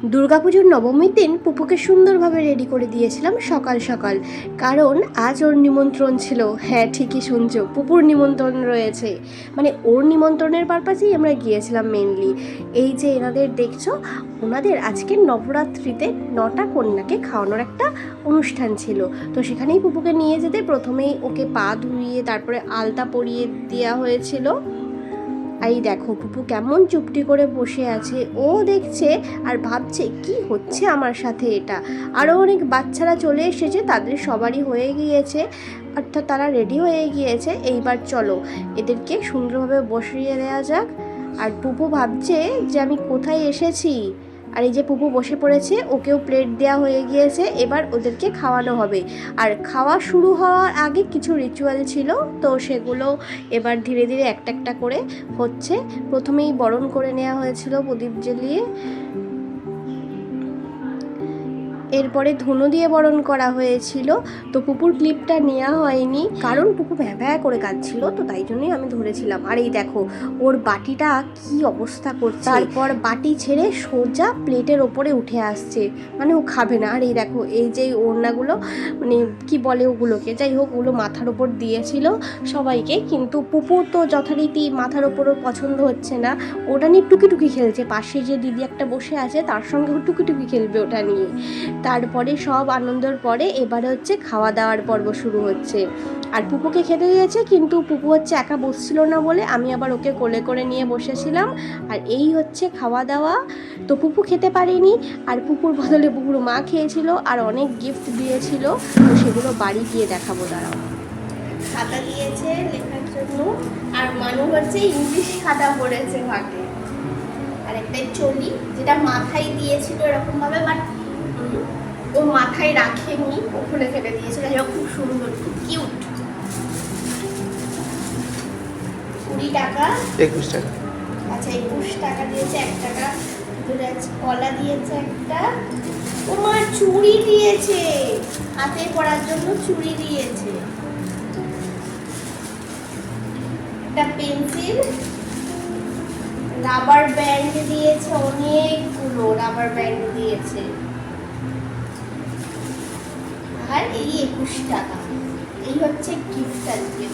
দুর্গাপুজোর নবমীর দিন পুপুকে সুন্দরভাবে রেডি করে দিয়েছিলাম সকাল সকাল, কারণ আজ ওর নিমন্ত্রণ ছিল। হ্যাঁ, ঠিকই শুনছো, পুপুর নিমন্ত্রণ রয়েছে। মানে ওর নিমন্ত্রণের পারপাসেই আমরা গিয়েছিলাম মেনলি। এই যে এনাদের দেখছো, ওনাদের আজকে নবরাত্রিতে 9টা কন্যাকে খাওয়ানোর একটা অনুষ্ঠান ছিল। তো সেখানেই পুপুকে নিয়ে যেতে প্রথমেই ওকে পা ধুইয়ে তারপরে আলতা পরিয়ে দেওয়া হয়েছিল। এই দেখো পুপু কেমন চুপটি করে বসে আছে, ও দেখছে আর ভাবছে কি হচ্ছে আমার সাথে এটা। আরও অনেক বাচ্চারা চলে এসেছে, তাদের সবারই হয়ে গিয়েছে, অর্থাৎ তারা রেডি হয়ে গিয়েছে। এইবার চলো এদেরকে সুন্দরভাবে বসিয়ে দেওয়া যাক। আর পুপু ভাবছে যে আমি কোথায় এসেছি। আর এই যে পুপু বসে পড়েছে, ওকেও প্লেট দেওয়া হয়ে গিয়েছে, এবার ওদেরকে খাওয়ানো হবে। আর খাওয়া শুরু হওয়ার আগে কিছু রিচুয়াল ছিল, তো সেগুলো এবার ধীরে ধীরে একটা একটা করে হচ্ছে। প্রথমেই বরণ করে নেওয়া হয়েছিল প্রদীপ জ্বালিয়ে, এরপরে ধুনো দিয়ে বরণ করা হয়েছিল। তো পুপুর ক্লিপটা নেওয়া হয়নি, কারণ পুপু ভ্যাঁ করে কাঁদছিল, তো তাই জন্যই আমি ধরেছিলাম। আর এই দেখো ওর বাটিটা কি অবস্থা করছে, তারপর বাটি ছেড়ে সোজা প্লেটের ওপরে উঠে আসছে, মানে ও খাবে না। আর এই দেখো এই যে ওড়নাগুলো, মানে কি বলে ওগুলোকে, যাই হোক ওগুলো মাথার ওপর দিয়েছিল সবাইকে, কিন্তু পুপুর তো যথারীতি মাথার ওপরও পছন্দ হচ্ছে না, ওটা নিয়ে টুকি খেলছে। পাশে যে দিদি একটা বসে আছে তার সঙ্গে ও টুকি খেলবে ওটা নিয়ে। তারপরে সব আনন্দের পরে এবারে হচ্ছে খাওয়া দাওয়ার পর্ব শুরু হচ্ছে। আর পুপুকে খেতে দিয়েছে, কিন্তু পুপু হচ্ছে একা বসছিল না বলে আমি আবার ওকে কোলে করে নিয়ে বসেছিলাম। আর এই হচ্ছে খাওয়া দাওয়া। তো পুপু খেতে পারেনি, আর পুপুর বদলে পুপুর মা খেয়েছিল, আর অনেক গিফট দিয়েছিল, তো সেগুলো বাড়ি গিয়ে দেখাবো। দাঁড়াও, খাতা দিয়েছে লেখার জন্য, আর মানু হচ্ছে ইংলিশ খাতা পড়েছে ভাগে। আর একটা চলি যেটা মাথায় দিয়েছিল এরকমভাবে, বাট ও মাথায় রাখেনি, ওখানে ফেলে দিয়েছিল। খুব সুন্দর, খুব কিউট। 20 টাকা, 21 টাকা। আচ্ছা 21 টাকা দিয়েছে, 1 টাকা কলা দিয়েছে একটা। ও মা চুড়ি দিয়েছে, হাতে পরার জন্য চুড়ি দিয়েছে, একটা পেন্সিল, রাবার ব্যান্ড দিয়েছে, অনেকগুলো রাবার ব্যান্ড দিয়েছে। আর এই 21 টাকা, এই হচ্ছে গিফট আজকে।